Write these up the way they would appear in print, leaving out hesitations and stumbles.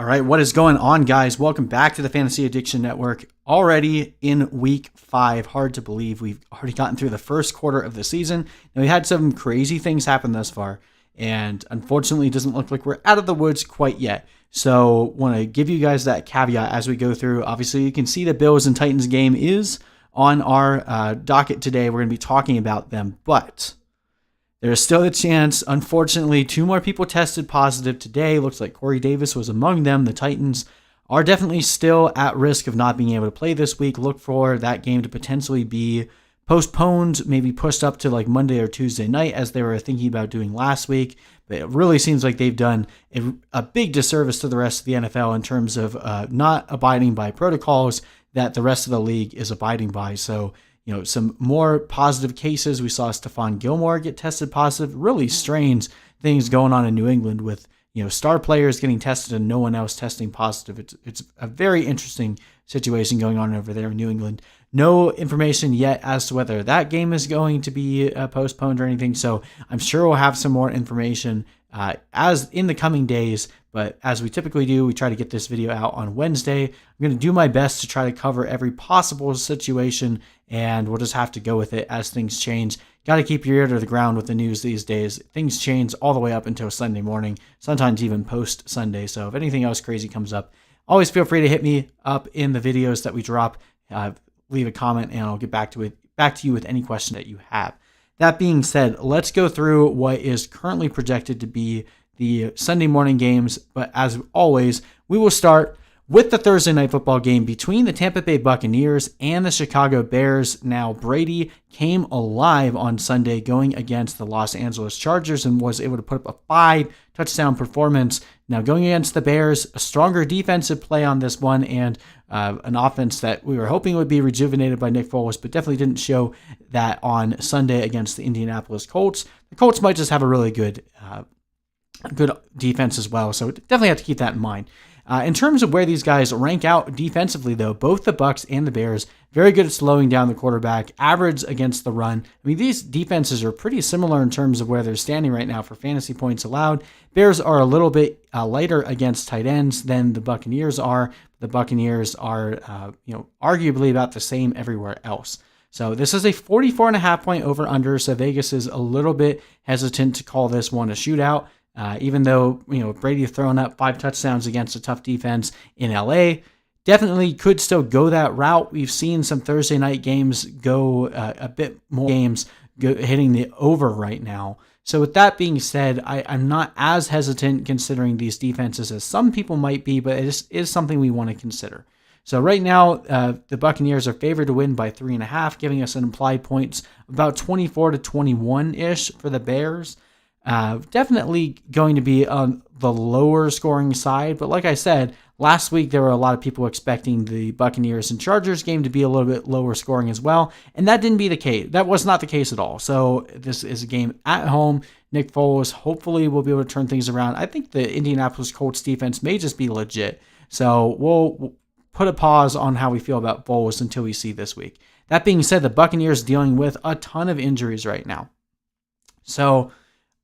All right, what is going on, guys? Welcome back to the Fantasy Addiction Network. Already in week 5, hard to believe we've already gotten through the first quarter of the season. Now, we had some crazy things happen thus far, and unfortunately, it doesn't look like we're out of the woods quite yet. So, want to give you guys that caveat as we go through. Obviously, you can see the Bills and Titans game is on our docket today. We're going to be talking about them, but there is still a chance. Unfortunately, 2 more people tested positive today. Looks like Corey Davis was among them. The Titans are definitely still at risk of not being able to play this week. Look for that game to potentially be postponed, maybe pushed up to like Monday or Tuesday night as they were thinking about doing last week. But it really seems like they've done a big disservice to the rest of the NFL in terms of not abiding by protocols that the rest of the league is abiding by. So, some more positive cases. We saw Stephon Gilmore get tested positive. Really strange things going on in New England with, star players getting tested and no one else testing positive. It's a very interesting situation going on over there in New England. No information yet as to whether that game is going to be postponed or anything. So I'm sure we'll have some more information as in the coming days. But as we typically do, we try to get this video out on Wednesday. I'm going to do my best to try to cover every possible situation, and we'll just have to go with it as things change. Got to keep your ear to the ground with the news these days. Things change all the way up until Sunday morning, sometimes even post-Sunday. So if anything else crazy comes up, always feel free to hit me up in the videos that we drop. Leave a comment, and I'll get back to you with any question that you have. That being said, let's go through what is currently projected to be the Sunday morning games. But as always, we will start with the Thursday night football game between the Tampa Bay Buccaneers and the Chicago Bears. Now, Brady came alive on Sunday going against the Los Angeles Chargers and was able to put up a 5-touchdown performance. Now, going against the Bears, a stronger defensive play on this one, and an offense that we were hoping would be rejuvenated by Nick Foles, but definitely didn't show that on Sunday against the Indianapolis Colts. The Colts might just have a really good defense as well, so definitely have to keep that in mind. In terms of where these guys rank out defensively, though, both the Bucs and the Bears, very good at slowing down the quarterback, average against the run. I mean, these defenses are pretty similar in terms of where they're standing right now for fantasy points allowed. Bears are a little bit lighter against tight ends than the Buccaneers are. The Buccaneers are, arguably about the same everywhere else. So this is a 44.5 point over-under, so Vegas is a little bit hesitant to call this one a shootout. Even though, Brady throwing up 5 touchdowns against a tough defense in LA, definitely could still go that route. We've seen some Thursday night games go a bit more games hitting the over right now. So with that being said, I'm not as hesitant considering these defenses as some people might be, but it is something we want to consider. So right now, the Buccaneers are favored to win by 3.5, giving us an implied points about 24 to 21-ish for the Bears. Definitely going to be on the lower scoring side, but like I said, last week there were a lot of people expecting the Buccaneers and Chargers game to be a little bit lower scoring as well, and that didn't be the case. That was not the case at all. So this is a game at home. Nick Foles hopefully will be able to turn things around. I think the Indianapolis Colts defense may just be legit. So we'll put a pause on how we feel about Foles until we see this week. That being said, the Buccaneers dealing with a ton of injuries right now. So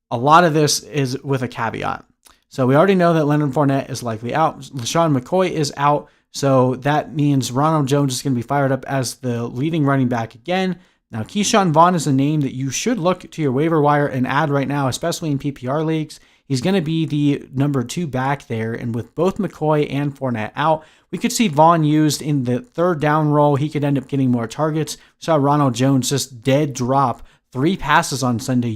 a lot of this is with a caveat. So we already know that Leonard Fournette is likely out. LaShawn McCoy is out. So that means Ronald Jones is going to be fired up as the leading running back again. Now, Keyshawn Vaughn is a name that you should look to your waiver wire and add right now, especially in PPR leagues. He's going to be the number 2 back there. And with both McCoy and Fournette out, we could see Vaughn used in the third down role. He could end up getting more targets. We saw Ronald Jones just dead drop 3 passes on Sunday.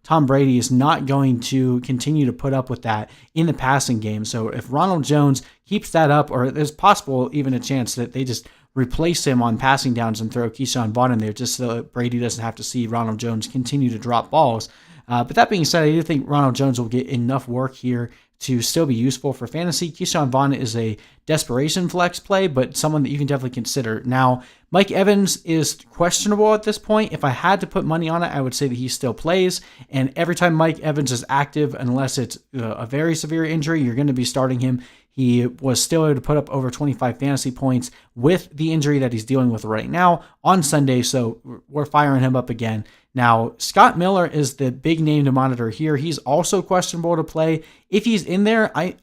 Tom Brady is not going to continue to put up with that in the passing game. So if Ronald Jones keeps that up, or there's possible even a chance that they just replace him on passing downs and throw Keyshawn Vaughn in there just so that Brady doesn't have to see Ronald Jones continue to drop balls. But that being said, I do think Ronald Jones will get enough work here to still be useful for fantasy. Keyshawn Vaughn is a desperation flex play, but someone that you can definitely consider. Now, Mike Evans is questionable at this point. If I had to put money on it, I would say that he still plays. And every time Mike Evans is active, unless it's a very severe injury, you're going to be starting him. He was still able to put up over 25 fantasy points with the injury that he's dealing with right now on Sunday, so we're firing him up again. Now, Scott Miller is the big name to monitor here. He's also questionable to play. If he's in there, I'm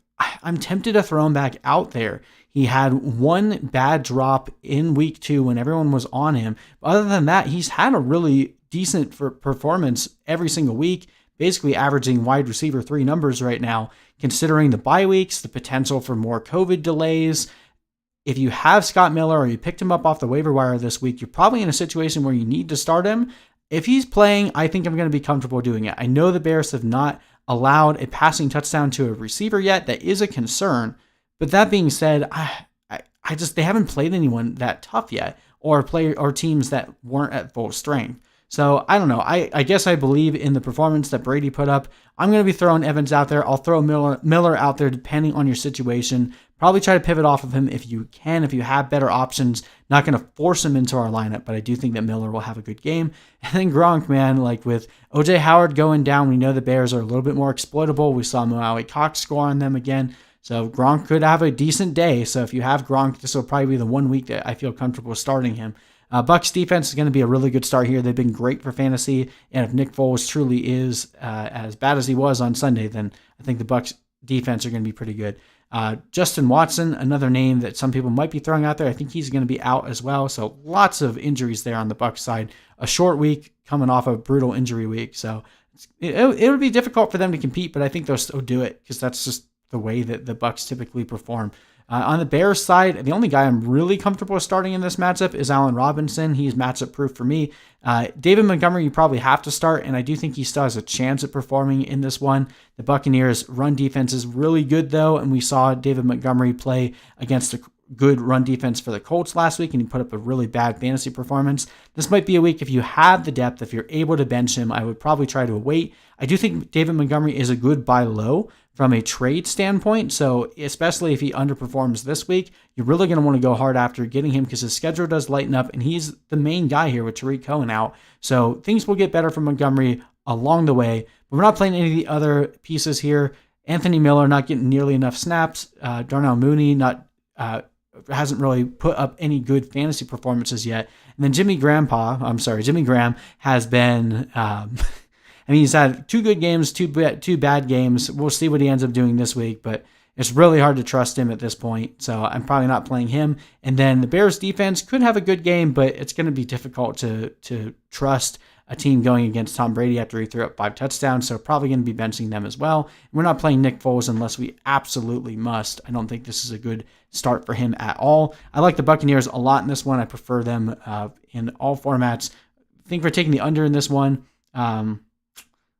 I'm tempted to throw him back out there. He had one bad drop in week 2 when everyone was on him. But other than that, he's had a really decent performance every single week, basically averaging wide receiver 3 numbers right now, considering the bye weeks, the potential for more COVID delays. If you have Scott Miller or you picked him up off the waiver wire this week, you're probably in a situation where you need to start him. If he's playing, I think I'm going to be comfortable doing it. I know the Bears have not allowed a passing touchdown to a receiver yet. That is a concern. But that being said, they haven't played anyone that tough yet, or teams that weren't at full strength. So I don't know. I guess I believe in the performance that Brady put up. I'm going to be throwing Evans out there. I'll throw Miller out there depending on your situation. Probably try to pivot off of him if you can, if you have better options. Not going to force him into our lineup, but I do think that Miller will have a good game. And then Gronk, man, like with O.J. Howard going down, we know the Bears are a little bit more exploitable. We saw Maui Cox score on them again. So Gronk could have a decent day. So if you have Gronk, this will probably be the 1 week that I feel comfortable starting him. Bucs defense is going to be a really good start here. They've been great for fantasy. And if Nick Foles truly is as bad as he was on Sunday, then I think the Bucs defense are going to be pretty good. Justin Watson, another name that some people might be throwing out there. I think he's going to be out as well. So lots of injuries there on the Bucs side. A short week coming off a brutal injury week. So it would be difficult for them to compete, but I think they'll still do it because that's just the way that the Bucs typically perform. On the Bears side, the only guy I'm really comfortable starting in this matchup is Allen Robinson. He's matchup proof for me. David Montgomery, you probably have to start, and I do think he still has a chance at performing in this one. The Buccaneers' run defense is really good, though, and we saw David Montgomery play against a good run defense for the Colts last week, and he put up a really bad fantasy performance. This might be a week if you have the depth, if you're able to bench him, I would probably try to wait. I do think David Montgomery is a good buy low from a trade standpoint, so especially if he underperforms this week, you're really going to want to go hard after getting him because his schedule does lighten up, and he's the main guy here with Tariq Cohen out. So things will get better for Montgomery along the way, but we're not playing any of the other pieces here. Anthony Miller not getting nearly enough snaps. Darnell Mooney hasn't really put up any good fantasy performances yet. And then Jimmy Graham has been... he's had 2 good games, 2 bad games. We'll see what he ends up doing this week, but it's really hard to trust him at this point, so I'm probably not playing him. And then the Bears defense could have a good game, but it's going to be difficult to trust a team going against Tom Brady after he threw up 5 touchdowns, so probably going to be benching them as well. We're not playing Nick Foles unless we absolutely must. I don't think this is a good start for him at all. I like the Buccaneers a lot in this one. I prefer them in all formats. I think we're taking the under in this one.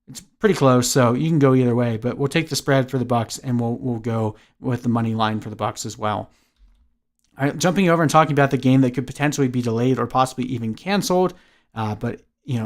It's pretty close, so you can go either way, but we'll take the spread for the Bucs, and we'll go with the money line for the Bucs as well. All right, jumping over and talking about the game that could potentially be delayed or possibly even canceled, but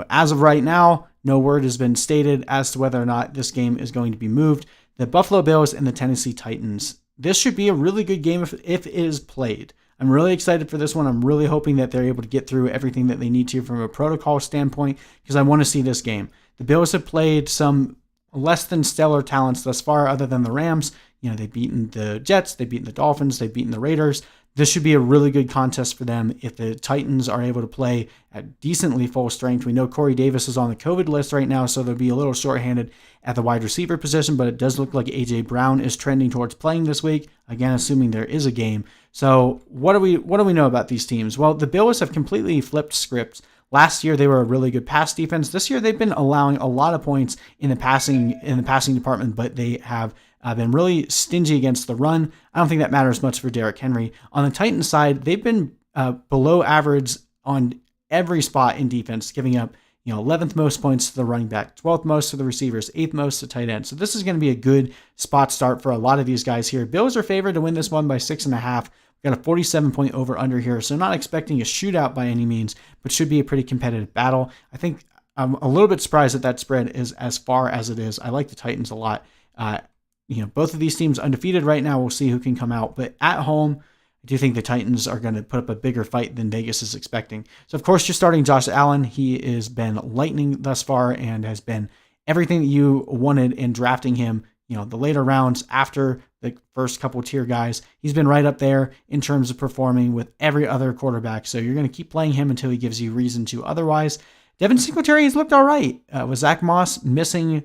as of right now, no word has been stated as to whether or not this game is going to be moved. The Buffalo Bills and the Tennessee Titans. This should be a really good game if it is played. I'm really excited for this one. I'm really hoping that they're able to get through everything that they need to from a protocol standpoint because I want to see this game. The Bills have played some less than stellar talents thus far other than the Rams. They've beaten the Jets, they've beaten the Dolphins, they've beaten the Raiders. This should be a really good contest for them if the Titans are able to play at decently full strength. We know Corey Davis is on the COVID list right now, so they'll be a little shorthanded at the wide receiver position, but it does look like A.J. Brown is trending towards playing this week, again, assuming there is a game. So what do we know about these teams? Well, the Bills have completely flipped scripts. Last year, they were a really good pass defense. This year, they've been allowing a lot of points in the passing department, but they have been really stingy against the run. I don't think that matters much for Derrick Henry. On the Titans side, they've been below average on every spot in defense, giving up 11th most points to the running back, 12th most to the receivers, 8th most to tight end. So this is going to be a good spot start for a lot of these guys here. Bills are favored to win this one by 6.5. We've got a 47-point over-under here, so not expecting a shootout by any means, but should be a pretty competitive battle. I think I'm a little bit surprised that spread is as far as it is. I like the Titans a lot. Both of these teams undefeated right now. We'll see who can come out. But at home, I do think the Titans are going to put up a bigger fight than Vegas is expecting. So, of course, you're starting Josh Allen. He has been lightning thus far and has been everything that you wanted in drafting him. The later rounds after the first couple tier guys, he's been right up there in terms of performing with every other quarterback. So you're going to keep playing him until he gives you reason to otherwise. Devin Singletary has looked all right. With Zach Moss missing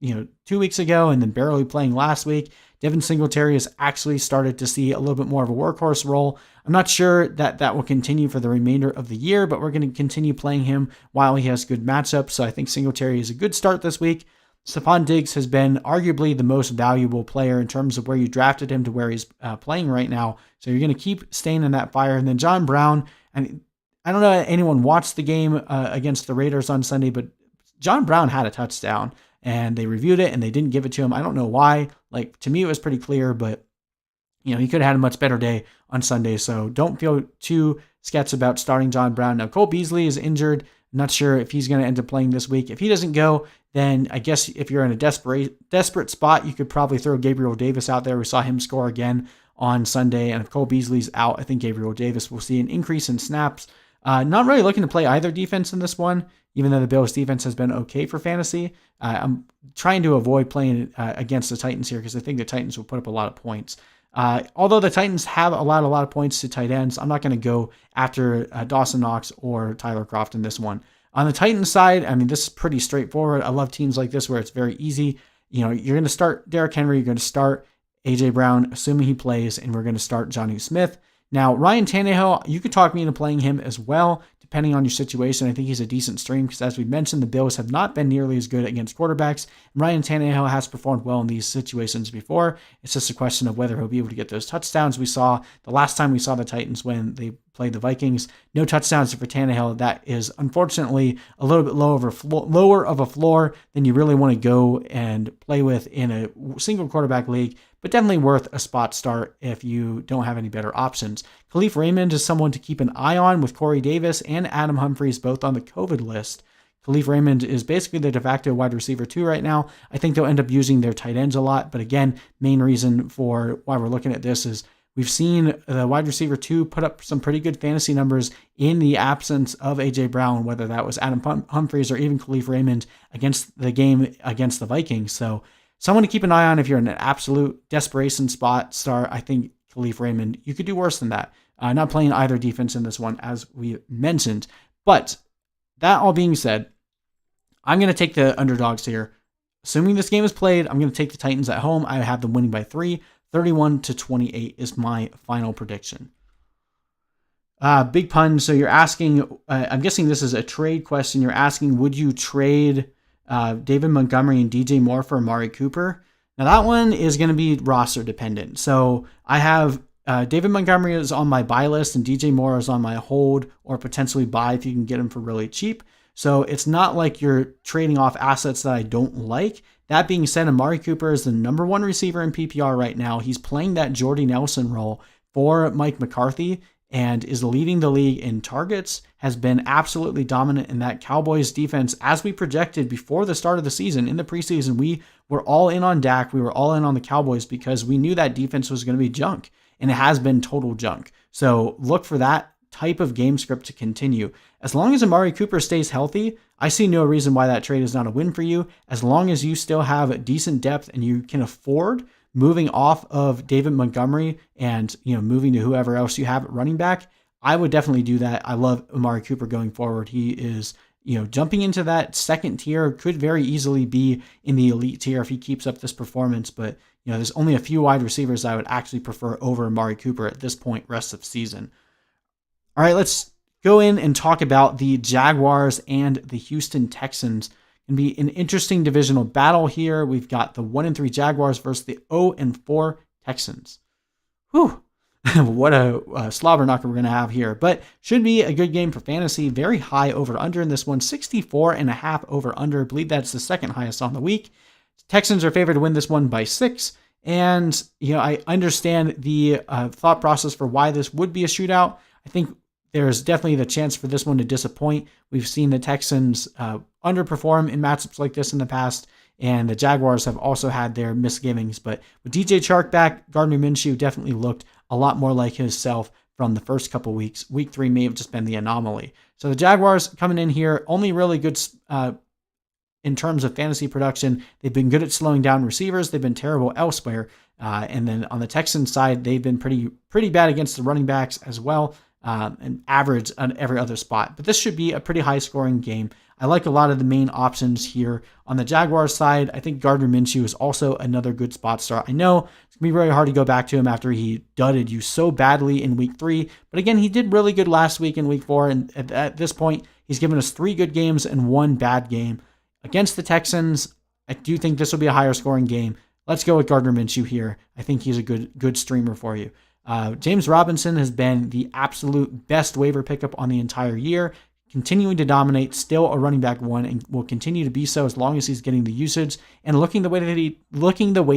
2 weeks ago and then barely playing last week. Devin Singletary has actually started to see a little bit more of a workhorse role. I'm not sure that will continue for the remainder of the year, but we're going to continue playing him while he has good matchups. So I think Singletary is a good start this week. Stephon Diggs has been arguably the most valuable player in terms of where you drafted him to where he's playing right now. So you're going to keep staying in that fire. And then John Brown, I don't know if anyone watched the game against the Raiders on Sunday, but John Brown had a touchdown and they reviewed it and they didn't give it to him. I don't know why. Like, to me, it was pretty clear, but he could have had a much better day on Sunday. So don't feel too sketched about starting John Brown. Now, Cole Beasley is injured. I'm not sure if he's going to end up playing this week. If he doesn't go, then I guess if you're in a desperate spot, you could probably throw Gabriel Davis out there. We saw him score again on Sunday. And if Cole Beasley's out, I think Gabriel Davis will see an increase in snaps. Not really looking to play either defense in this one, even though the Bills defense has been okay for fantasy. I'm trying to avoid playing against the Titans here because I think the Titans will put up a lot of points. Although the Titans have a lot of points to tight ends, I'm not going to go after Dawson Knox or Tyler Kroft in this one. On the Titans side, I mean, this is pretty straightforward. I love teams like this where it's very easy. You're going to start Derrick Henry, you're going to start A.J. Brown, assuming he plays, and we're going to start Jonnu Smith. Now, Ryan Tannehill, you could talk me into playing him as well, depending on your situation. I think he's a decent stream because, as we mentioned, the Bills have not been nearly as good against quarterbacks. Ryan Tannehill has performed well in these situations before. It's just a question of whether he'll be able to get those touchdowns. We saw the last time we saw the Titans when they played the Vikings, no touchdowns for Tannehill. That is unfortunately a little bit lower of a floor than you really want to go and play with in a single quarterback league, but definitely worth a spot start if you don't have any better options. Khalif Raymond is someone to keep an eye on with Corey Davis and Adam Humphries both on the COVID list. Khalif Raymond is basically the de facto wide receiver 2 right now. I think they'll end up using their tight ends a lot, but again, main reason for why we're looking at this is we've seen the wide receiver 2 put up some pretty good fantasy numbers in the absence of A.J. Brown, whether that was Adam Humphries or even Khalif Raymond against the game against the Vikings. So someone to keep an eye on if you're in an absolute desperation spot start. I think Khalif Raymond, you could do worse than that. Not playing either defense in this one, as we mentioned. But that all being said, I'm going to take the underdogs here. Assuming this game is played, I'm going to take the Titans at home. I have them winning by 3. 31-28 is my final prediction. Big pun. So you're asking, I'm guessing this is a trade question. You're asking, would you trade David Montgomery and DJ Moore for Amari Cooper? Now that one is going to be roster dependent. So I have David Montgomery is on my buy list and DJ Moore is on my hold or potentially buy if you can get him for really cheap. So it's not like you're trading off assets that I don't like. That being said, Amari Cooper is the number 1 receiver in PPR right now. He's playing that Jordy Nelson role for Mike McCarthy and is leading the league in targets, has been absolutely dominant in that Cowboys defense. As we projected before the start of the season, in the preseason, we were all in on Dak. We were all in on the Cowboys because we knew that defense was going to be junk, and it has been total junk. So look for that type of game script to continue. As long as Amari Cooper stays healthy, I see no reason why that trade is not a win for you. As long as you still have decent depth and you can afford moving off of David Montgomery and moving to whoever else you have at running back, I would definitely do that. I love Amari Cooper going forward. He is jumping into that second tier, could very easily be in the elite tier if he keeps up this performance. But there's only a few wide receivers I would actually prefer over Amari Cooper at this point, rest of season. All right, let's go in and talk about the Jaguars and the Houston Texans. It can be an interesting divisional battle here. We've got the 1-3 Jaguars versus the 0-4 Texans. Whew. What a slobber knocker we're going to have here. But should be a good game for fantasy. Very high over-under in this one. 64.5 over-under. I believe that's the second highest on the week. Texans are favored to win this one by 6. And, I understand the thought process for why this would be a shootout. I think there's definitely the chance for this one to disappoint. We've seen the Texans underperform in matchups like this in the past, and the Jaguars have also had their misgivings. But with DJ Chark back, Gardner Minshew definitely looked a lot more like himself from the first couple weeks. Week 3 may have just been the anomaly. So the Jaguars coming in here, only really good in terms of fantasy production. They've been good at slowing down receivers. They've been terrible elsewhere. And then on the Texans side, they've been pretty bad against the running backs as well. and average on every other spot. But this should be a pretty high-scoring game. I like a lot of the main options here. On the Jaguars side, I think Gardner Minshew is also another good spot start. I know it's going to be very hard to go back to him after he dudded you so badly in week 3. But again, he did really good last week in week 4. And at this point, he's given us 3 good games and 1 bad game. Against the Texans, I do think this will be a higher scoring game. Let's go with Gardner Minshew here. I think he's a good streamer for you. James Robinson has been the absolute best waiver pickup on the entire year, continuing to dominate, still a running back 1, and will continue to be so as long as he's getting the usage and looking the way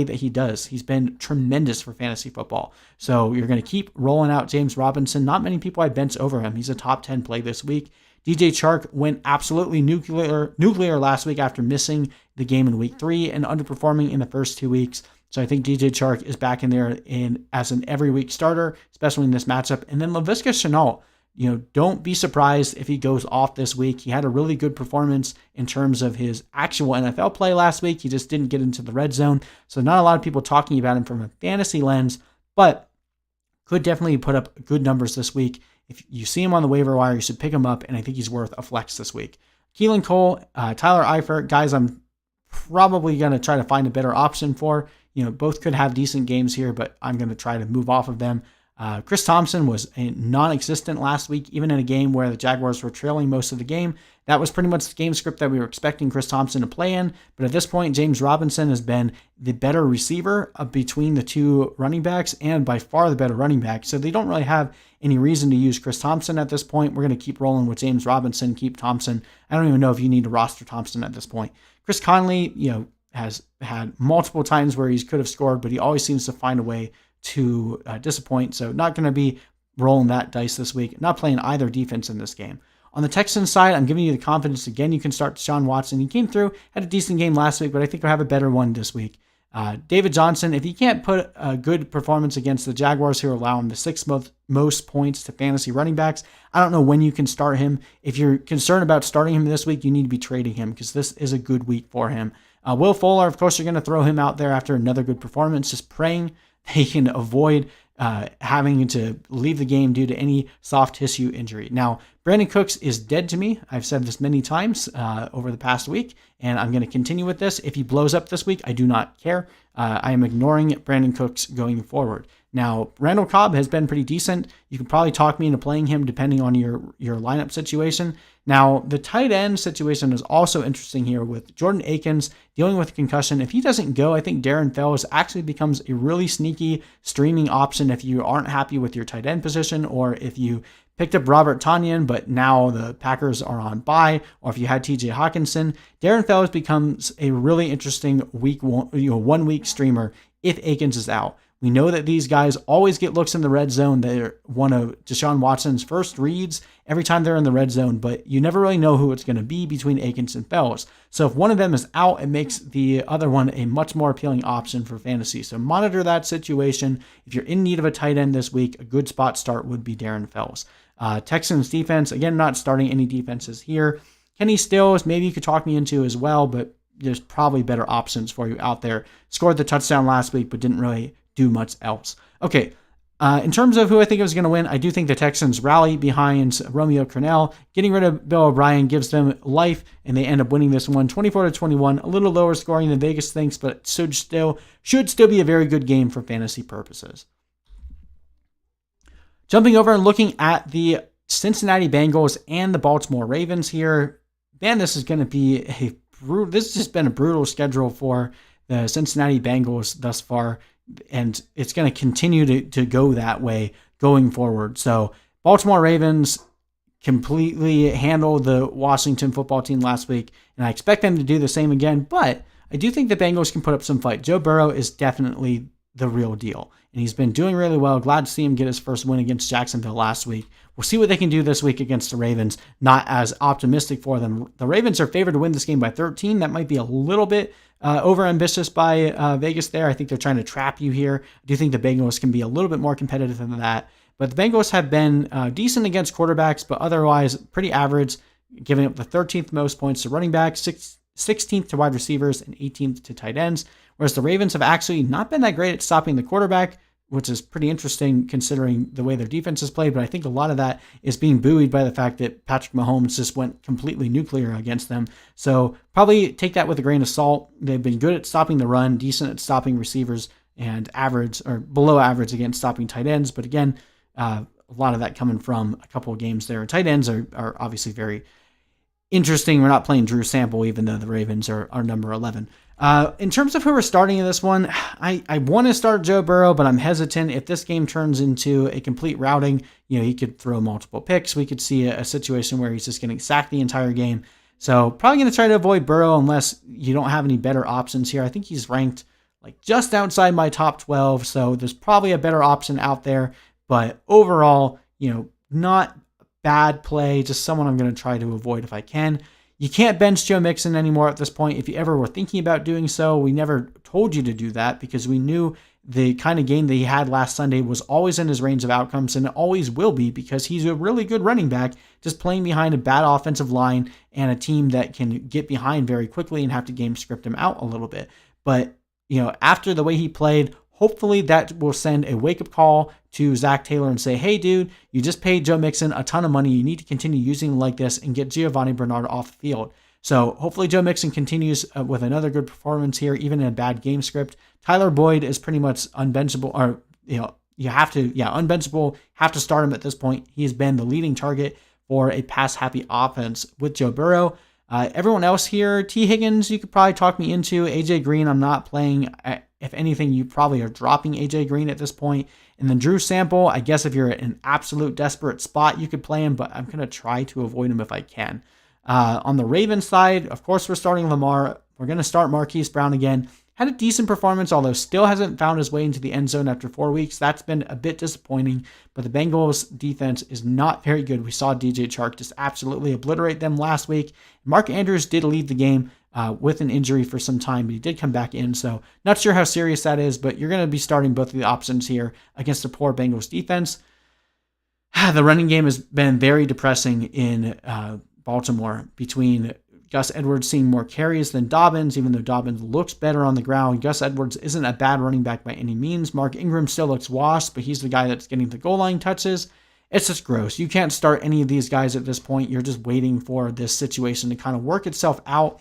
that he does. He's been tremendous for fantasy football. So you're going to keep rolling out James Robinson. Not many people I bench over him. He's a top 10 play this week. DJ Chark went absolutely nuclear last week after missing the game in week 3 and underperforming in the first 2 weeks. So I think DJ Chark is back in there as an every week starter, especially in this matchup. And then Laviska Shenault, don't be surprised if he goes off this week. He had a really good performance in terms of his actual NFL play last week. He just didn't get into the red zone. So not a lot of people talking about him from a fantasy lens, but could definitely put up good numbers this week. If you see him on the waiver wire, you should pick him up, and I think he's worth a flex this week. Keelan Cole, Tyler Eifert, guys I'm probably going to try to find a better option for. Both could have decent games here, but I'm going to try to move off of them. Chris Thompson was non-existent last week, even in a game where the Jaguars were trailing most of the game. That was pretty much the game script that we were expecting Chris Thompson to play in. But at this point, James Robinson has been the better receiver between the 2 running backs and by far the better running back. So they don't really have any reason to use Chris Thompson at this point. We're going to keep rolling with James Robinson, keep Thompson. I don't even know if you need to roster Thompson at this point. Chris Conley, has had multiple times where he could have scored, but he always seems to find a way to disappoint. So not going to be rolling that dice this week. Not playing either defense in this game. On the Texans side, I'm giving you the confidence again. You can start Deshaun Watson. He came through, had a decent game last week, but I think he'll have a better one this week. David Johnson, if he can't put a good performance against the Jaguars, who allow him the 6th most points to fantasy running backs, I don't know when you can start him. If you're concerned about starting him this week, you need to be trading him because this is a good week for him. Will Fuller, of course, you're going to throw him out there after another good performance, just praying they can avoid having to leave the game due to any soft tissue injury. Now, Brandon Cooks is dead to me. I've said this many times over the past week, and I'm going to continue with this. If he blows up this week, I do not care. I am ignoring Brandon Cooks going forward. Now, Randall Cobb has been pretty decent. You can probably talk me into playing him depending on your lineup situation. Now, the tight end situation is also interesting here with Jordan Akins dealing with concussion. If he doesn't go, I think Darren Fells actually becomes a really sneaky streaming option if you aren't happy with your tight end position, or if you picked up Robert Tonyan, but now the Packers are on bye, or if you had TJ Hawkinson. Darren Fells becomes a really interesting 1 week streamer if Akins is out. We know that these guys always get looks in the red zone. They're one of Deshaun Watson's first reads every time they're in the red zone, but you never really know who it's going to be between Akins and Fells. So if one of them is out, it makes the other one a much more appealing option for fantasy. So monitor that situation. If you're in need of a tight end this week, a good spot start would be Darren Fells. Texans defense, again, not starting any defenses here. Kenny Stills, maybe you could talk me into as well, but there's probably better options for you out there. Scored the touchdown last week, but didn't really do much else. Okay, in terms of who I think is going to win, I do think the Texans rally behind Romeo Crennel. Getting rid of Bill O'Brien gives them life, and they end up winning this one 24-21. A little lower scoring than Vegas thinks, but should still be a very good game for fantasy purposes. Jumping over and looking at the Cincinnati Bengals and the Baltimore Ravens here. Man, this is going to be this has just been a brutal schedule for the Cincinnati Bengals thus far, and it's going to continue to go that way going forward. So Baltimore Ravens completely handled the Washington football team last week, and I expect them to do the same again, but I do think the Bengals can put up some fight. Joe Burrow is definitely the real deal, and he's been doing really well. Glad to see him get his first win against Jacksonville last week. We'll see what they can do this week against the Ravens. Not as optimistic for them. The Ravens are favored to win this game by 13. That might be a little bit over-ambitious by Vegas there. I think they're trying to trap you here. I do think the Bengals can be a little bit more competitive than that. But the Bengals have been decent against quarterbacks, but otherwise pretty average, giving up the 13th most points to running backs, 16th to wide receivers, and 18th to tight ends. Whereas the Ravens have actually not been that great at stopping the quarterback, which is pretty interesting considering the way their defense is played. But I think a lot of that is being buoyed by the fact that Patrick Mahomes just went completely nuclear against them. So probably take that with a grain of salt. They've been good at stopping the run, decent at stopping receivers, and average or below average against stopping tight ends. But again, a lot of that coming from a couple of games there. Tight ends are obviously very interesting. We're not playing Drew Sample, even though the Ravens are number 11. In terms of who we're starting in this one, I want to start Joe Burrow, but I'm hesitant. If this game turns into a complete routing, he could throw multiple picks. We could see a situation where he's just getting sacked the entire game. So probably going to try to avoid Burrow unless you don't have any better options here. I think he's ranked like just outside my top 12, so there's probably a better option out there. But overall, not bad play, just someone I'm going to try to avoid if I can. You can't bench Joe Mixon anymore at this point. If you ever were thinking about doing so, we never told you to do that because we knew the kind of game that he had last Sunday was always in his range of outcomes, and it always will be because he's a really good running back, just playing behind a bad offensive line and a team that can get behind very quickly and have to game script him out a little bit. But, after the way he played, hopefully that will send a wake-up call to Zach Taylor and say, hey, dude, you just paid Joe Mixon a ton of money. You need to continue using him like this and get Giovanni Bernard off the field. So hopefully Joe Mixon continues with another good performance here, even in a bad game script. Tyler Boyd is pretty much unbenchable, or, you have to, unbenchable, have to start him at this point. He's been the leading target for a pass-happy offense with Joe Burrow. Everyone else here, T. Higgins, you could probably talk me into. AJ Green, I'm not playing. If anything, you probably are dropping AJ Green at this point. And then Drew Sample, I guess if you're in an absolute desperate spot, you could play him, but I'm going to try to avoid him if I can. On the Ravens side, of course, we're starting Lamar. We're going to start Marquise Brown again. Had a decent performance, although still hasn't found his way into the end zone after 4 weeks. That's been a bit disappointing, but the Bengals defense is not very good. We saw DJ Chark just absolutely obliterate them last week. Mark Andrews did lead the game with an injury for some time, but he did come back in, so not sure how serious that is, but you're going to be starting both of the options here against the poor Bengals defense. The running game has been very depressing in Baltimore, between Gus Edwards seeing more carries than Dobbins, even though Dobbins looks better on the ground. Gus Edwards isn't a bad running back by any means. Mark Ingram still looks washed, but he's the guy that's getting the goal line touches. It's just gross. You can't start any of these guys at this point. You're just waiting for this situation to kind of work itself out.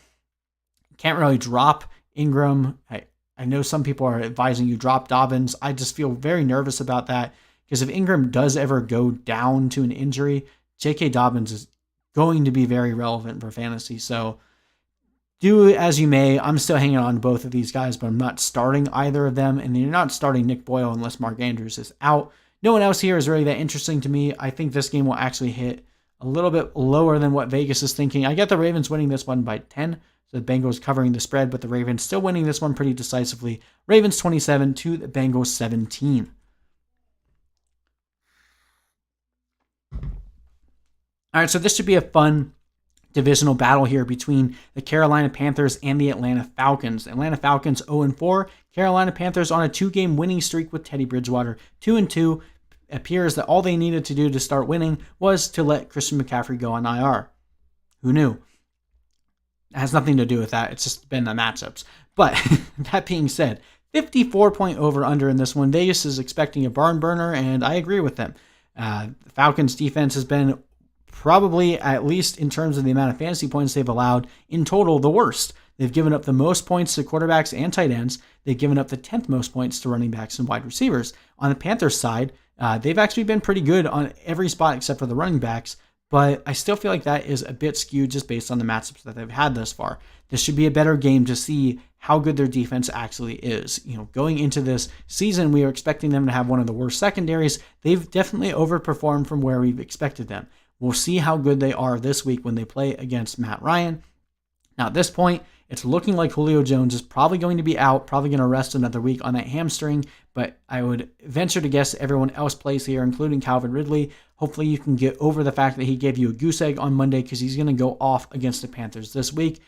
Can't really drop Ingram. I know some people are advising you drop Dobbins. I just feel very nervous about that because if Ingram does ever go down to an injury, J.K. Dobbins is going to be very relevant for fantasy. So do as you may. I'm still hanging on to both of these guys, but I'm not starting either of them. And you're not starting Nick Boyle unless Mark Andrews is out. No one else here is really that interesting to me. I think this game will actually hit a little bit lower than what Vegas is thinking. I got the Ravens winning this one by 10. So the Bengals covering the spread, but the Ravens still winning this one pretty decisively. Ravens 27 to the Bengals 17. All right, so this should be a fun divisional battle here between the Carolina Panthers and the Atlanta Falcons. Atlanta Falcons 0-4. Carolina Panthers on a 2-game winning streak with Teddy Bridgewater 2-2. Appears that all they needed to do to start winning was to let Christian McCaffrey go on IR. Who knew? It has nothing to do with that. It's just been the matchups. But that being said, 54-point over-under in this one. Vegas is expecting a barn burner, and I agree with them. The Falcons' defense has been probably, at least in terms of the amount of fantasy points they've allowed, in total, the worst. They've given up the most points to quarterbacks and tight ends. They've given up the 10th most points to running backs and wide receivers. On the Panthers side, they've actually been pretty good on every spot except for the running backs. But I still feel like that is a bit skewed just based on the matchups that they've had thus far. This should be a better game to see how good their defense actually is. Going into this season, we are expecting them to have one of the worst secondaries. They've definitely overperformed from where we've expected them. We'll see how good they are this week when they play against Matt Ryan. Now, at this point, it's looking like Julio Jones is probably going to be out, probably going to rest another week on that hamstring, but I would venture to guess everyone else plays here, including Calvin Ridley. Hopefully you can get over the fact that he gave you a goose egg on Monday because he's going to go off against the Panthers this week.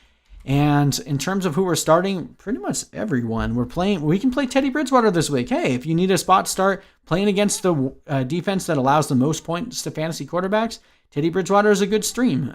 And in terms of who we're starting, pretty much everyone. We can play Teddy Bridgewater this week. Hey, if you need a spot start playing against the defense that allows the most points to fantasy quarterbacks, Teddy Bridgewater is a good stream.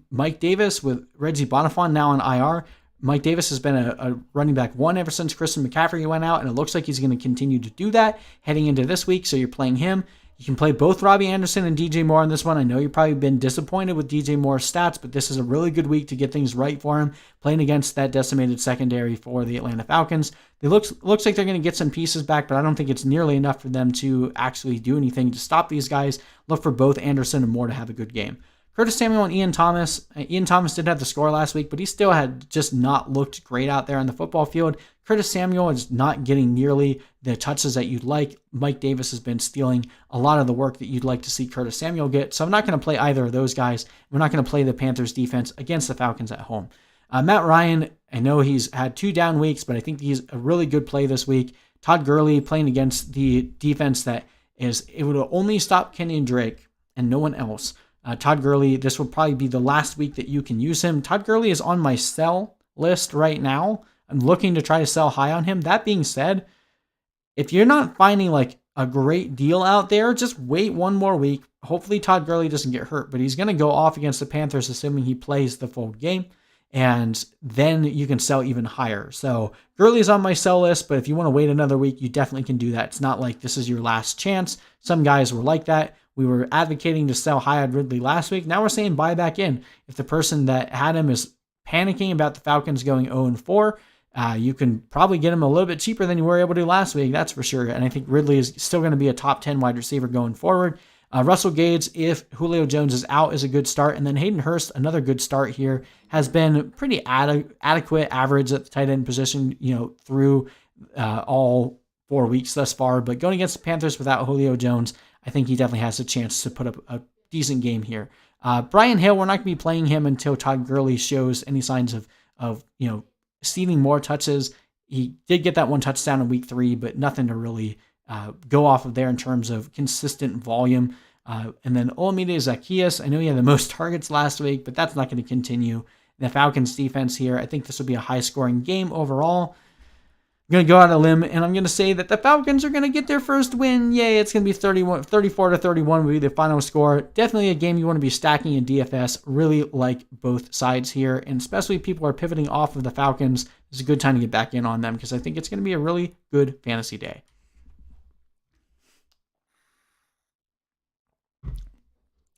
Mike Davis with Reggie Bonifant now on IR. Mike Davis has been a running back one ever since Christian McCaffrey went out, and it looks like he's going to continue to do that heading into this week, so you're playing him. You can play both Robbie Anderson and DJ Moore on this one. I know you've probably been disappointed with DJ Moore's stats, but this is a really good week to get things right for him, playing against that decimated secondary for the Atlanta Falcons. It looks like they're going to get some pieces back, but I don't think it's nearly enough for them to actually do anything to stop these guys. Look for both Anderson and Moore to have a good game. Curtis Samuel and Ian Thomas. Ian Thomas did have the score last week, but he still had just not looked great out there on the football field. Curtis Samuel is not getting nearly the touches that you'd like. Mike Davis has been stealing a lot of the work that you'd like to see Curtis Samuel get, so I'm not going to play either of those guys. We're not going to play the Panthers defense against the Falcons at home. Matt Ryan, I know he's had 2 down weeks, but I think he's a really good play this week. Todd Gurley playing against the defense that it would only stop Kenyon Drake and no one else. Todd Gurley, this will probably be the last week that you can use him. Todd Gurley is on my sell list right now. I'm looking to try to sell high on him. That being said, if you're not finding like a great deal out there, just wait one more week. Hopefully Todd Gurley doesn't get hurt, but he's going to go off against the Panthers, assuming he plays the full game. And then you can sell even higher. So Gurley is on my sell list, but if you want to wait another week, you definitely can do that. It's not like this is your last chance. Some guys were like that. We were advocating to sell high on Ridley last week. Now we're saying buy back in. If the person that had him is panicking about the Falcons going 0-4, you can probably get him a little bit cheaper than you were able to last week. That's for sure. And I think Ridley is still going to be a top 10 wide receiver going forward. Russell Gage, if Julio Jones is out, is a good start. And then Hayden Hurst, another good start here, has been pretty adequate average at the tight end position, through all 4 weeks thus far. But going against the Panthers without Julio Jones, I think he definitely has a chance to put up a decent game here. Brian Hill, we're not going to be playing him until Todd Gurley shows any signs of stealing more touches. He did get that 1 touchdown in week 3, but nothing to really go off of there in terms of consistent volume. And then Olamide Zaccheaus, I know he had the most targets last week, but that's not going to continue. The Falcons defense here, I think this will be a high-scoring game overall. I'm going to go out on a limb, and I'm going to say that the Falcons are going to get their first win. Yay, it's going to be 34-31 will be the final score. Definitely a game you want to be stacking in DFS. Really like both sides here, and especially if people are pivoting off of the Falcons, it's a good time to get back in on them because I think it's going to be a really good fantasy day.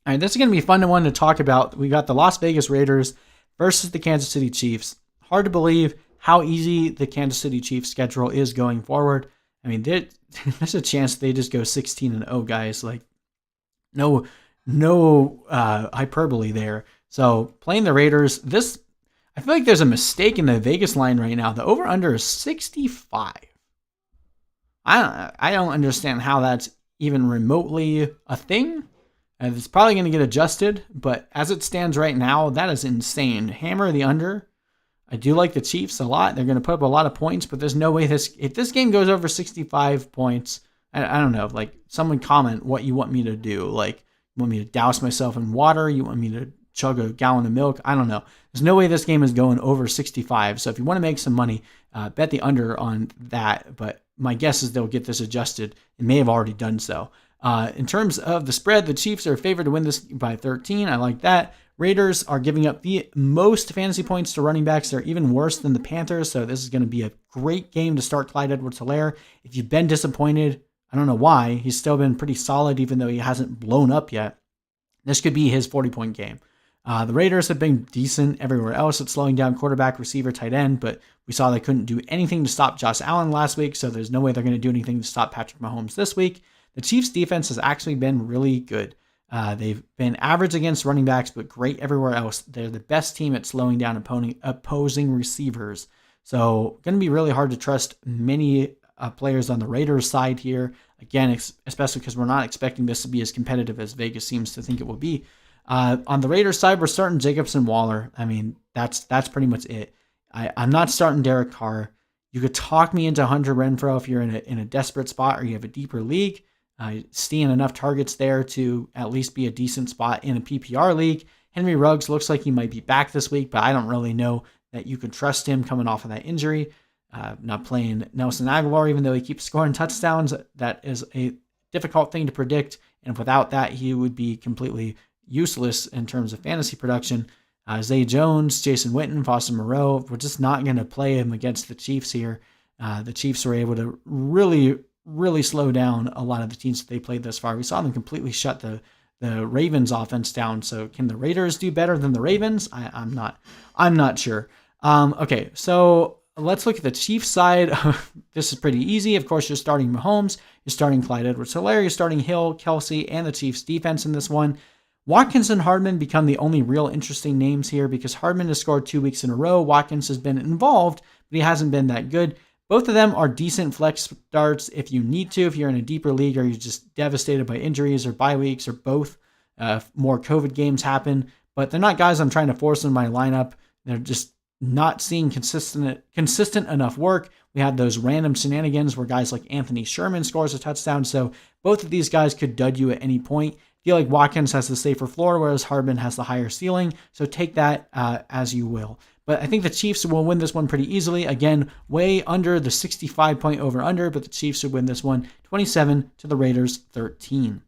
All right, this is going to be a fun one to talk about. We got the Las Vegas Raiders versus the Kansas City Chiefs. Hard to believe how easy the Kansas City Chiefs schedule is going forward. I mean, there's a chance they just go 16-0, guys. Like, no hyperbole there. So playing the Raiders, I feel like there's a mistake in the Vegas line right now. The over/under is 65. I don't understand how that's even remotely a thing. It's probably going to get adjusted, but as it stands right now, that is insane. Hammer the under. I do like the Chiefs a lot. They're going to put up a lot of points, but there's no way if this game goes over 65 points, I don't know, like someone comment what you want me to do. Like, you want me to douse myself in water? You want me to chug a gallon of milk? I don't know. There's no way this game is going over 65. So if you want to make some money, bet the under on that. But my guess is they'll get this adjusted. It may have already done so. In terms of the spread, the Chiefs are favored to win this by 13. I like that. Raiders are giving up the most fantasy points to running backs. They're even worse than the Panthers, so this is going to be a great game to start Clyde Edwards-Helaire. If you've been disappointed, I don't know why. He's still been pretty solid, even though he hasn't blown up yet. This could be his 40-point game. The Raiders have been decent everywhere else at slowing down quarterback, receiver, tight end, but we saw they couldn't do anything to stop Josh Allen last week, so there's no way they're going to do anything to stop Patrick Mahomes this week. The Chiefs' defense has actually been really good. They've been average against running backs, but great everywhere else. They're the best team at slowing down opposing receivers. So going to be really hard to trust many players on the Raiders side here. Again, especially because we're not expecting this to be as competitive as Vegas seems to think it will be. On the Raiders side, we're starting Jacobson Waller. I mean, that's pretty much it. I'm not starting Derek Carr. You could talk me into Hunter Renfrow if you're in a desperate spot or you have a deeper league. Seeing enough targets there to at least be a decent spot in a PPR league. Henry Ruggs looks like he might be back this week, but I don't really know that you could trust him coming off of that injury. Not playing Nelson Aguilar, even though he keeps scoring touchdowns. That is a difficult thing to predict, and without that, he would be completely useless in terms of fantasy production. Zay Jones, Jason Witten, Foster Moreau, we're just not going to play him against the Chiefs here. The Chiefs were able to really slow down a lot of the teams that they played thus far. We saw them completely shut the Ravens offense down. So can the Raiders do better than the Ravens? I'm not sure. Okay, so let's look at the Chiefs side. This is pretty easy. Of course, you're starting Mahomes, you're starting Clyde Edwards-Helaire, you're starting Hill, Kelsey, and the Chiefs defense in this one. Watkins and Hardman become the only real interesting names here because Hardman has scored 2 weeks in a row. Watkins has been involved, but he hasn't been that good. Both of them are decent flex starts if you need to, if you're in a deeper league or you're just devastated by injuries or bye weeks or both. More COVID games happen, but they're not guys I'm trying to force in my lineup. They're just not seeing consistent enough work. We had those random shenanigans where guys like Anthony Sherman scores a touchdown. So both of these guys could dud you at any point. I feel like Watkins has the safer floor, whereas Hardman has the higher ceiling. So take that as you will. But I think the Chiefs will win this one pretty easily. Again, way under the 65-point over-under, but the Chiefs would win this one 27 to the Raiders 13.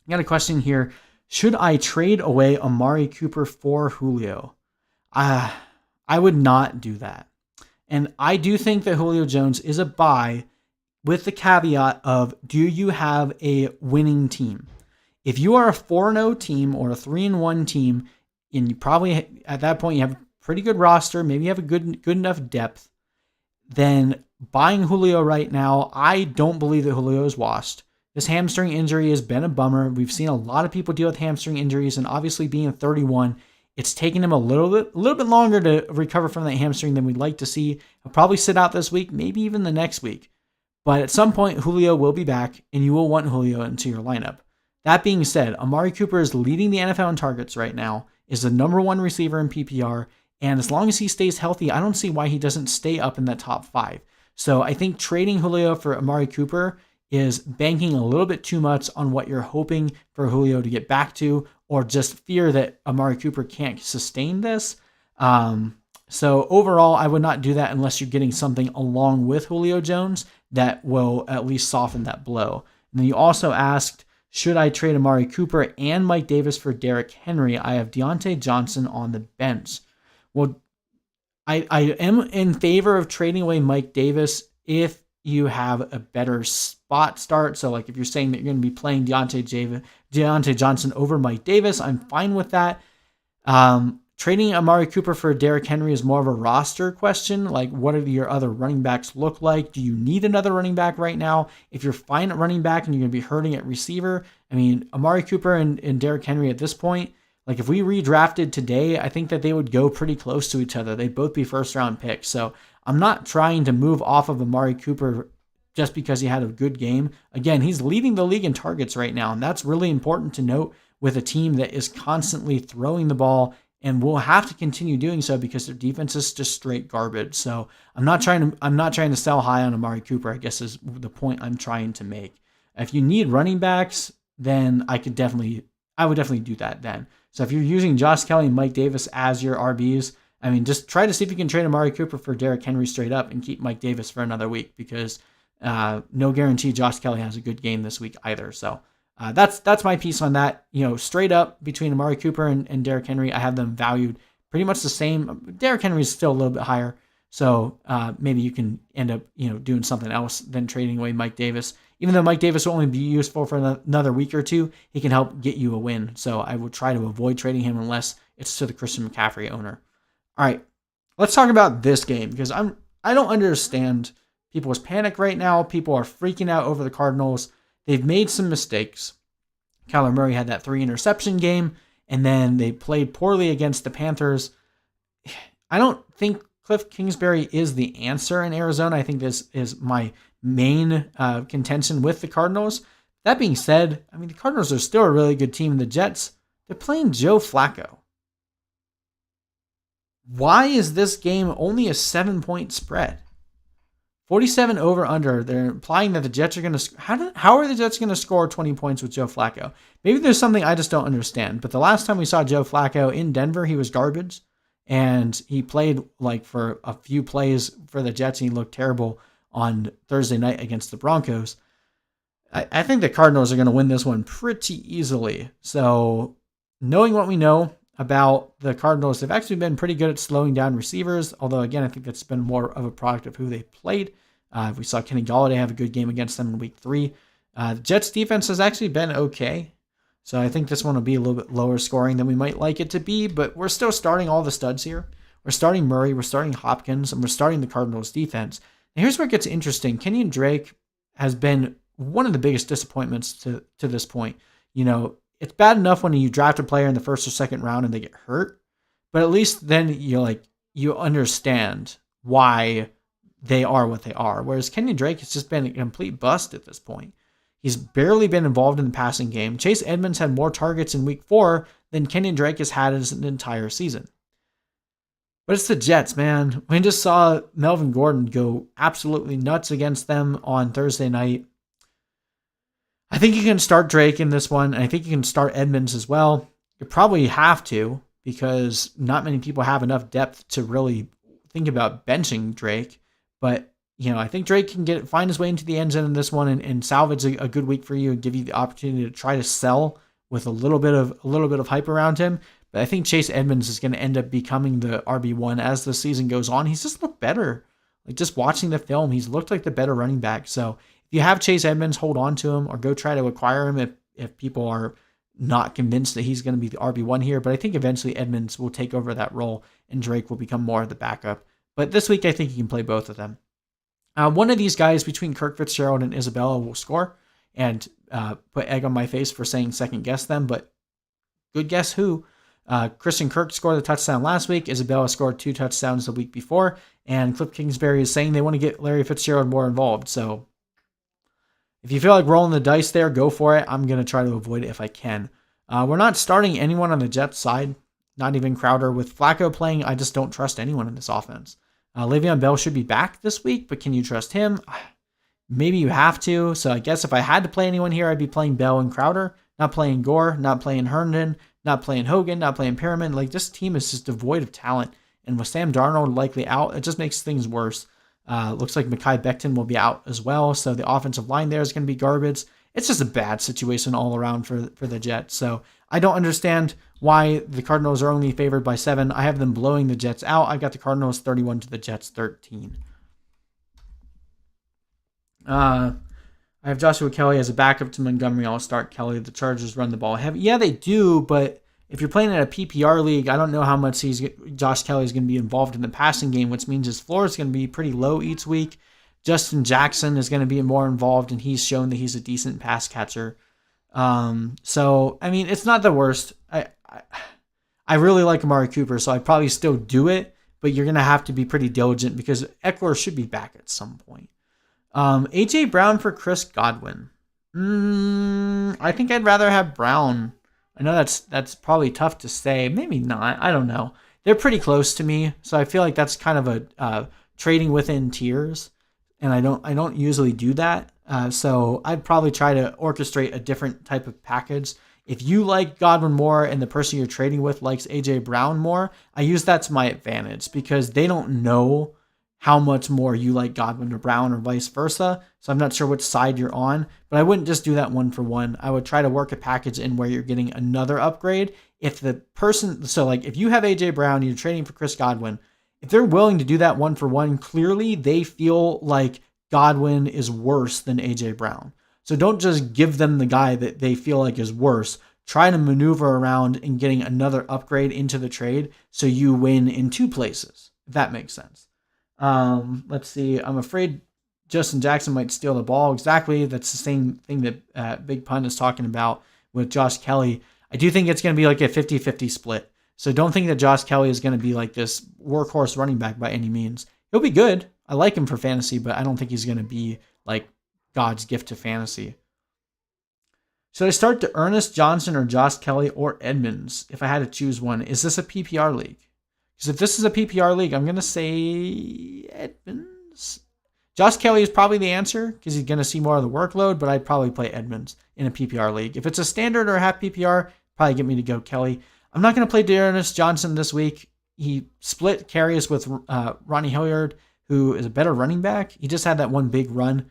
I got a question here. Should I trade away Amari Cooper for Julio? I would not do that. And I do think that Julio Jones is a buy with the caveat of, do you have a winning team? If you are a 4-0 team or a 3-1 team, and you probably at that point you have a pretty good roster, maybe you have a good enough depth, then buying Julio right now, I don't believe that Julio is washed. This hamstring injury has been a bummer. We've seen a lot of people deal with hamstring injuries, and obviously being 31, it's taken him a little bit longer to recover from that hamstring than we'd like to see. He'll probably sit out this week, maybe even the next week. But at some point, Julio will be back, and you will want Julio into your lineup. That being said, Amari Cooper is leading the NFL in targets right now, is the number 1 receiver in PPR, and as long as he stays healthy, I don't see why he doesn't stay up in that top 5. So I think trading Julio for Amari Cooper is banking a little bit too much on what you're hoping for Julio to get back to, or just fear that Amari Cooper can't sustain this. So overall, I would not do that unless you're getting something along with Julio Jones that will at least soften that blow. And then you also asked, should I trade Amari Cooper and Mike Davis for Derrick Henry? I have Deontay Johnson on the bench. Well, I am in favor of trading away Mike Davis if you have a better spot start. So like if you're saying that you're going to be playing Deontay Johnson over Mike Davis, I'm fine with that. Trading Amari Cooper for Derrick Henry is more of a roster question. Like, what do your other running backs look like? Do you need another running back right now? If you're fine at running back and you're going to be hurting at receiver, I mean, Amari Cooper and Derrick Henry at this point, like if we redrafted today, I think that they would go pretty close to each other. They'd both be first-round picks. So I'm not trying to move off of Amari Cooper just because he had a good game. Again, he's leading the league in targets right now, and that's really important to note with a team that is constantly throwing the ball and will have to continue doing so because their defense is just straight garbage. So I'm not trying to sell high on Amari Cooper, I guess is the point I'm trying to make. If you need running backs, then I would definitely do that then. So if you're using Josh Kelly and Mike Davis as your RBs, I mean, just try to see if you can trade Amari Cooper for Derrick Henry straight up and keep Mike Davis for another week because no guarantee Josh Kelly has a good game this week either. So that's my piece on that. You know, straight up between Amari Cooper and Derrick Henry, I have them valued pretty much the same. Derrick Henry is still a little bit higher. So maybe you can end up, doing something else than trading away Mike Davis. Even though Mike Davis will only be useful for another week or two, he can help get you a win. So I will try to avoid trading him unless it's to the Christian McCaffrey owner. All right, let's talk about this game because I don't understand people's panic right now. People are freaking out over the Cardinals. They've made some mistakes. Kyler Murray had that 3-interception game, and then they played poorly against the Panthers. I don't think Cliff Kingsbury is the answer in Arizona. I think this is my main contention with the Cardinals. That being said, I mean, the Cardinals are still a really good team. The Jets, they're playing Joe Flacco. Why is this game only a 7-point spread? 47 over under. They're implying that the Jets are going to... How are the Jets going to score 20 points with Joe Flacco? Maybe there's something I just don't understand. But the last time we saw Joe Flacco in Denver, he was garbage. And he played like for a few plays for the Jets, and he looked terrible on Thursday night against the Broncos. I think the Cardinals are going to win this one pretty easily. So knowing what we know, about the Cardinals. They've actually been pretty good at slowing down receivers, although, again, I think that's been more of a product of who they played. We saw Kenny Golladay have a good game against them in week 3. The Jets defense has actually been okay. So I think this one will be a little bit lower scoring than we might like it to be, but we're still starting all the studs here. We're starting Murray, we're starting Hopkins, and we're starting the Cardinals defense. And here's where it gets interesting. Kenyon Drake has been one of the biggest disappointments to this point. You know, it's bad enough when you draft a player in the first or second round and they get hurt, but at least then you understand why they are what they are. Whereas Kenyon Drake has just been a complete bust at this point. He's barely been involved in the passing game. Chase Edmonds had more targets in week 4 than Kenyon Drake has had in an entire season. But it's the Jets, man. We just saw Melvin Gordon go absolutely nuts against them on Thursday night. I think you can start Drake in this one. And I think you can start Edmonds as well. You probably have to, because not many people have enough depth to really think about benching Drake. But I think Drake can find his way into the end zone in this one and salvage a good week for you and give you the opportunity to try to sell with a little bit of hype around him. But I think Chase Edmonds is going to end up becoming the RB1 as the season goes on. He's just looked better. Like, just watching the film, he's looked like the better running back. So if you have Chase Edmonds, hold on to him or go try to acquire him if people are not convinced that he's going to be the RB1 here. But I think eventually Edmonds will take over that role and Drake will become more of the backup. But this week, I think you can play both of them. One of these guys between Kirk Fitzgerald and Isabella will score, and put egg on my face for saying second guess them, but good guess who. Christian Kirk scored a touchdown last week. Isabella scored 2 touchdowns the week before, and Cliff Kingsbury is saying they want to get Larry Fitzgerald more involved. So if you feel like rolling the dice there, go for it. I'm going to try to avoid it if I can. We're not starting anyone on the Jets side, not even Crowder. With Flacco playing, I just don't trust anyone in this offense. Le'Veon Bell should be back this week, but can you trust him? Maybe you have to. So I guess if I had to play anyone here, I'd be playing Bell and Crowder, not playing Gore, not playing Herndon, not playing Hogan, not playing Perriman. Like, this team is just devoid of talent. And with Sam Darnold likely out, it just makes things worse. Looks like Mekhi Becton will be out as well. So the offensive line there is going to be garbage. It's just a bad situation all around for the Jets. So I don't understand why the Cardinals are only favored by 7. I have them blowing the Jets out. I've got the Cardinals 31 to the Jets 13. I have Joshua Kelly as a backup to Montgomery. I'll start Kelly. The Chargers run the ball heavy. Yeah, they do, but if you're playing in a PPR league, I don't know how much Josh Kelly is going to be involved in the passing game, which means his floor is going to be pretty low each week. Justin Jackson is going to be more involved, and he's shown that he's a decent pass catcher. So, I mean, it's not the worst. I really like Amari Cooper, so I'd probably still do it, but you're going to have to be pretty diligent because Eckler should be back at some point. A.J. Brown for Chris Godwin. I think I'd rather have Brown. I know that's probably tough to say. Maybe not. I don't know. They're pretty close to me, so I feel like that's kind of a trading within tiers, and I don't usually do that. So I'd probably try to orchestrate a different type of package. If you like Godwin more and the person you're trading with likes A.J. Brown more, I use that to my advantage because they don't know how much more you like Godwin or Brown or vice versa. So I'm not sure which side you're on, but I wouldn't just do that one for one. I would try to work a package in where you're getting another upgrade. If the person, so like if you have A.J. Brown, you're trading for Chris Godwin, if they're willing to do that one for one, clearly they feel like Godwin is worse than A.J. Brown. So don't just give them the guy that they feel like is worse. Try to maneuver around in getting another upgrade into the trade so you win in 2 places, if that makes sense. Let's see. I'm afraid Justin Jackson might steal the ball. Exactly. That's the same thing that Big Pun is talking about with Josh Kelly. I do think it's going to be like a 50-50 split. So don't think that Josh Kelly is going to be like this workhorse running back by any means. He'll be good. I like him for fantasy, but I don't think he's going to be like God's gift to fantasy. Should I start to Ernest Johnson or Josh Kelly or Edmonds if I had to choose one? Is this a PPR league? Because if this is a PPR league, I'm going to say Edmonds. Josh Kelly is probably the answer because he's going to see more of the workload, but I'd probably play Edmonds in a PPR league. If it's a standard or a half PPR, probably get me to go Kelly. I'm not going to play Ernest Johnson this week. He split carries with Ronnie Hilliard, who is a better running back. He just had that one big run,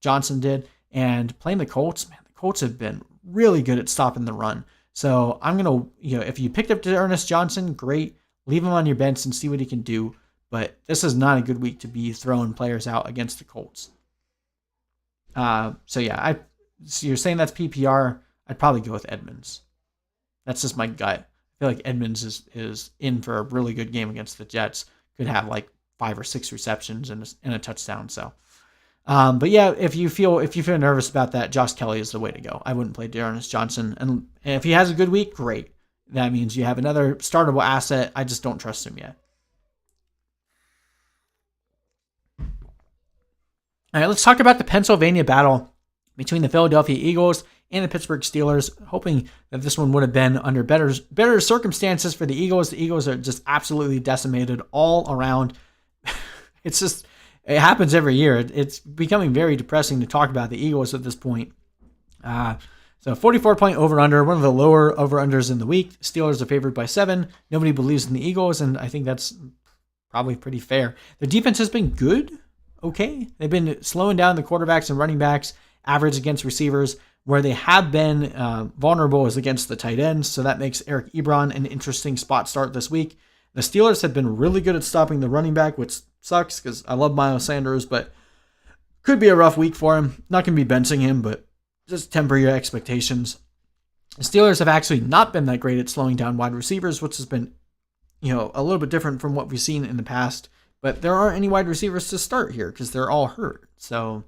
Johnson did. And playing the Colts, man, the Colts have been really good at stopping the run. So I'm going to, if you picked up Ernest Johnson, great. Leave him on your bench and see what he can do. But this is not a good week to be throwing players out against the Colts. So you're saying that's PPR. I'd probably go with Edmonds. That's just my gut. I feel like Edmonds is in for a really good game against the Jets. Could have like 5 or 6 receptions and a touchdown. So, but yeah, if you feel nervous about that, Josh Kelly is the way to go. I wouldn't play Ernest Johnson, and if he has a good week, great. That means you have another startable asset. I just don't trust him yet. All right, let's talk about the Pennsylvania battle between the Philadelphia Eagles and the Pittsburgh Steelers, hoping that this one would have been under better circumstances for the Eagles. The Eagles are just absolutely decimated all around. It happens every year. It's becoming very depressing to talk about the Eagles at this point. So 44-point over-under, one of the lower over-unders in the week. Steelers are favored by 7. Nobody believes in the Eagles, and I think that's probably pretty fair. Their defense has been good. Okay. They've been slowing down the quarterbacks and running backs, average against receivers. Where they have been vulnerable is against the tight ends, so that makes Eric Ebron an interesting spot start this week. The Steelers have been really good at stopping the running back, which sucks because I love Miles Sanders, but could be a rough week for him. Not going to be benching him, but just temper your expectations. The Steelers have actually not been that great at slowing down wide receivers, which has been, a little bit different from what we've seen in the past. But there aren't any wide receivers to start here because they're all hurt. So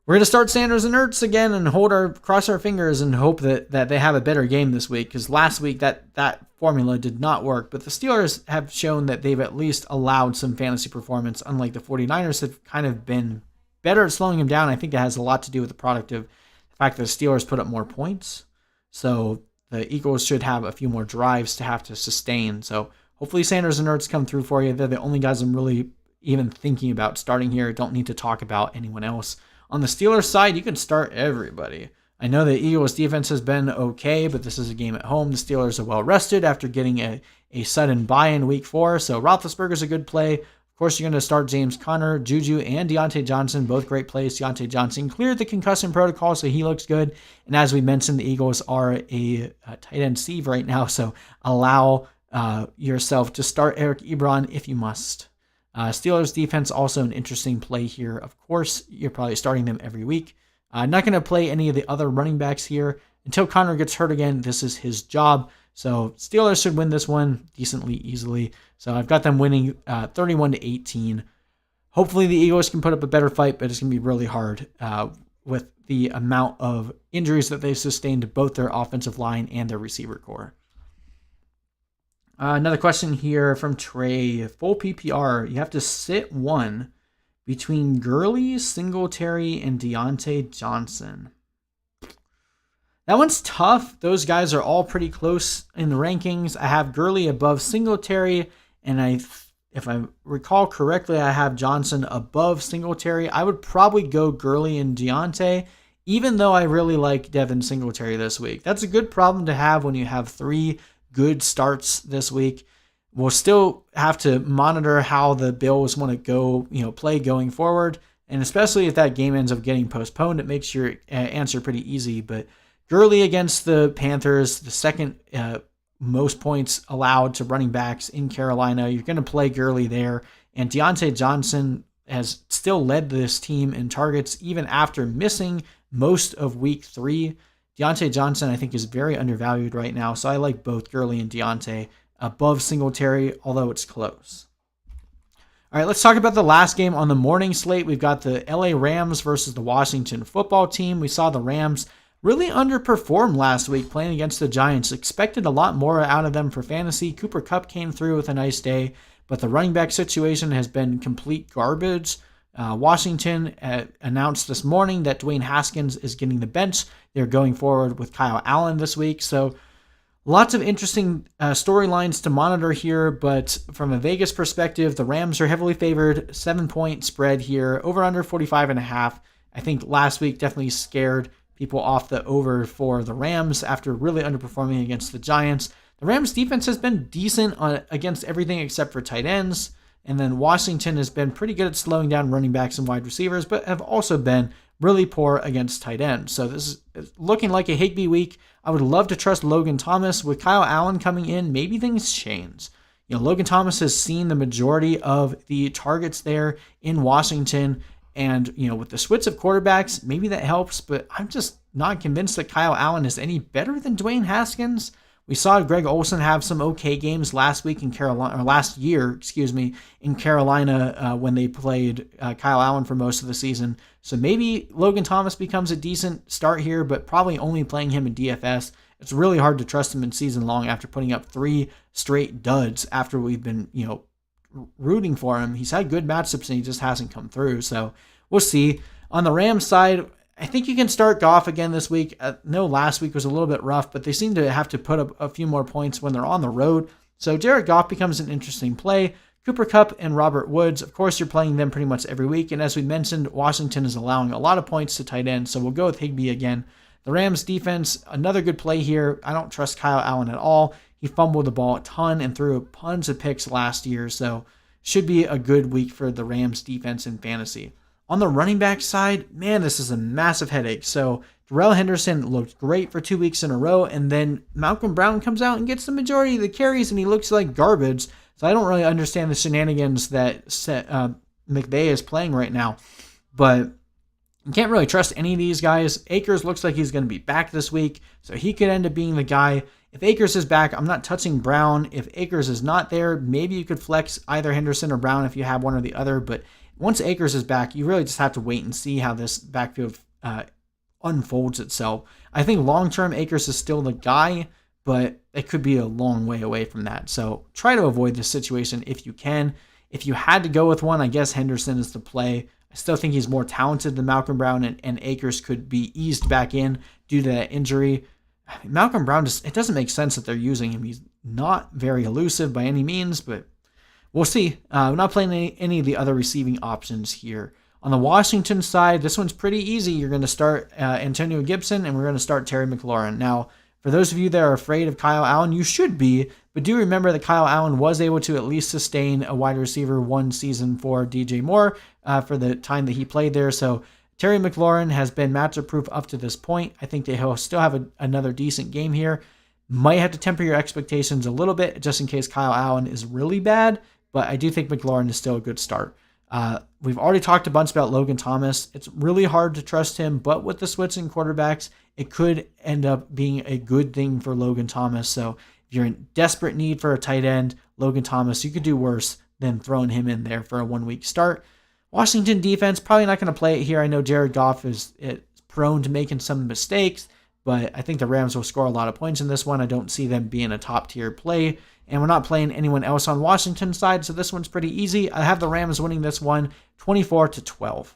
we're going to start Sanders and Ertz again and cross our fingers and hope that they have a better game this week, because last week that formula did not work. But the Steelers have shown that they've at least allowed some fantasy performance, unlike the 49ers have kind of been better at slowing them down. I think that has a lot to do with the product of the fact that the Steelers put up more points. So the Eagles should have a few more drives to have to sustain. So hopefully Sanders and Ertz come through for you. They're the only guys I'm really even thinking about starting here. Don't need to talk about anyone else. On the Steelers side, you can start everybody. I know the Eagles defense has been okay, but this is a game at home. The Steelers are well rested after getting a sudden bye in week 4. So Roethlisberger's a good play. Of course, you're going to start James Conner, Juju, and Deontay Johnson, both great plays. Deontay Johnson cleared the concussion protocol, so he looks good. And as we mentioned, the Eagles are a tight end sieve right now, so allow yourself to start Eric Ebron if you must. Steelers defense also an interesting play here. Of course, you're probably starting them every week. Not going to play any of the other running backs here until Conner gets hurt again. This is his job. So Steelers should win this one decently easily. So I've got them winning 31-18. Hopefully the Eagles can put up a better fight, but it's going to be really hard with the amount of injuries that they've sustained to both their offensive line and their receiver core. Another question here from Trey. Full PPR, you have to sit one between Gurley, Singletary, and Deontay Johnson. That one's tough. Those guys are all pretty close in the rankings. I have Gurley above Singletary, and if I recall correctly, I have Johnson above Singletary. I would probably go Gurley and Deontay, even though I really like Devin Singletary this week. That's a good problem to have when you have 3 good starts this week. We'll still have to monitor how the Bills want to go, play going forward. And especially if that game ends up getting postponed, it makes your answer pretty easy. But Gurley against the Panthers, the second most points allowed to running backs in Carolina. You're going to play Gurley there. And Deontay Johnson has still led this team in targets even after missing most of week 3. Deontay Johnson, I think, is very undervalued right now, so I like both Gurley and Deontay above Singletary, although it's close. All right, let's talk about the last game on the morning slate. We've got the LA Rams versus the Washington football team. We saw the Rams really underperform last week playing against the Giants. Expected a lot more out of them for fantasy. Cooper Kupp came through with a nice day, but the running back situation has been complete garbage. Washington announced this morning that Dwayne Haskins is getting the bench. They're going forward with Kyle Allen this week. So lots of interesting storylines to monitor here. But from a Vegas perspective, the Rams are heavily favored. 7-point spread here. Over under 45.5. I think last week definitely scared people off the over for the Rams after really underperforming against the Giants. The Rams defense has been decent against everything except for tight ends. And then Washington has been pretty good at slowing down running backs and wide receivers, but have also been really poor against tight ends. So this is looking like a Higbee week. I would love to trust Logan Thomas. With Kyle Allen coming in, maybe things change. Logan Thomas has seen the majority of the targets there in Washington. And, with the switch of quarterbacks, maybe that helps. But I'm just not convinced that Kyle Allen is any better than Dwayne Haskins. We saw Greg Olsen have some okay games last year, in Carolina when they played Kyle Allen for most of the season. So maybe Logan Thomas becomes a decent start here, but probably only playing him in DFS. It's really hard to trust him in season long after putting up 3 straight duds after we've been, rooting for him. He's had good matchups and he just hasn't come through. So we'll see. On the Rams side, I think you can start Goff again this week. No, last week was a little bit rough, but they seem to have to put up a few more points when they're on the road. So Jared Goff becomes an interesting play. Cooper Kupp and Robert Woods, of course, you're playing them pretty much every week. And as we mentioned, Washington is allowing a lot of points to tight ends, so we'll go with Higbee again. The Rams defense, another good play here. I don't trust Kyle Allen at all. He fumbled the ball a ton and threw tons of picks last year, so should be a good week for the Rams defense in fantasy. On the running back side, man, this is a massive headache. So Darrell Henderson looked great for 2 weeks in a row, and then Malcolm Brown comes out and gets the majority of the carries, and he looks like garbage. So I don't really understand the shenanigans that McVay is playing right now. But you can't really trust any of these guys. Akers looks like he's going to be back this week, so he could end up being the guy. If Akers is back, I'm not touching Brown. If Akers is not there, maybe you could flex either Henderson or Brown if you have one or the other. But once Akers is back, you really just have to wait and see how this backfield unfolds itself. I think long-term Akers is still the guy, but it could be a long way away from that. So try to avoid this situation if you can. If you had to go with one, I guess Henderson is the play. I still think he's more talented than Malcolm Brown, and Akers could be eased back in due to that injury. Malcolm Brown, it doesn't make sense that they're using him. He's not very elusive by any means, but we'll see. We're not playing any of the other receiving options here. On the Washington side, this one's pretty easy. You're going to start Antonio Gibson, and we're going to start Terry McLaurin. Now, for those of you that are afraid of Kyle Allen, you should be, but do remember that Kyle Allen was able to at least sustain a wide receiver one season for DJ Moore for the time that he played there. So Terry McLaurin has been matchup proof up to this point. I think that he'll still have another decent game here. Might have to temper your expectations a little bit just in case Kyle Allen is really bad, but I do think McLaurin is still a good start. We've already talked a bunch about Logan Thomas. It's really hard to trust him, but with the switching quarterbacks, it could end up being a good thing for Logan Thomas. So if you're in desperate need for a tight end, Logan Thomas, you could do worse than throwing him in there for a 1 week start. Washington defense, probably not going to play it here. I know Jared Goff is prone to making some mistakes, but I think the Rams will score a lot of points in this one. I don't see them being a top tier play, and we're not playing anyone else on Washington's side, so this one's pretty easy. I have the Rams winning this one 24-12.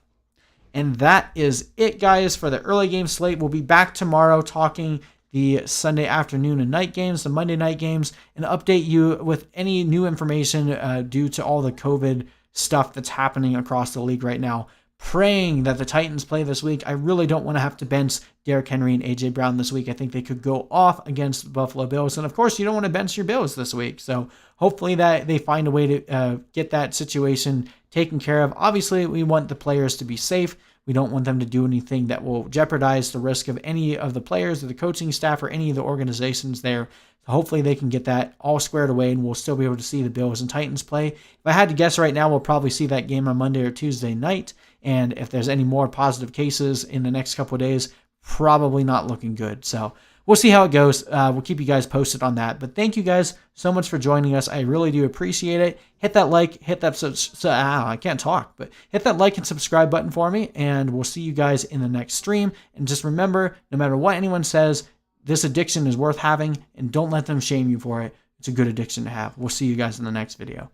And that is it, guys, for the early game slate. We'll be back tomorrow talking the Sunday afternoon and night games, the Monday night games, and update you with any new information due to all the COVID stuff that's happening across the league right now. Praying that the Titans play this week. I really don't want to have to bench Derrick Henry and A.J. Brown this week. I think they could go off against the Buffalo Bills. And, of course, you don't want to bench your Bills this week. So hopefully that they find a way to get that situation taken care of. Obviously, we want the players to be safe. We don't want them to do anything that will jeopardize the risk of any of the players or the coaching staff or any of the organizations there. So hopefully they can get that all squared away and we'll still be able to see the Bills and Titans play. If I had to guess right now, we'll probably see that game on Monday or Tuesday night. And if there's any more positive cases in the next couple of days, probably not looking good. So we'll see how it goes. We'll keep you guys posted on that. But thank you guys so much for joining us. I really do appreciate it. Hit that like, hit that I can't talk, but hit that like and subscribe button for me. And we'll see you guys in the next stream. And just remember, no matter what anyone says, this addiction is worth having, and don't let them shame you for it. It's a good addiction to have. We'll see you guys in the next video.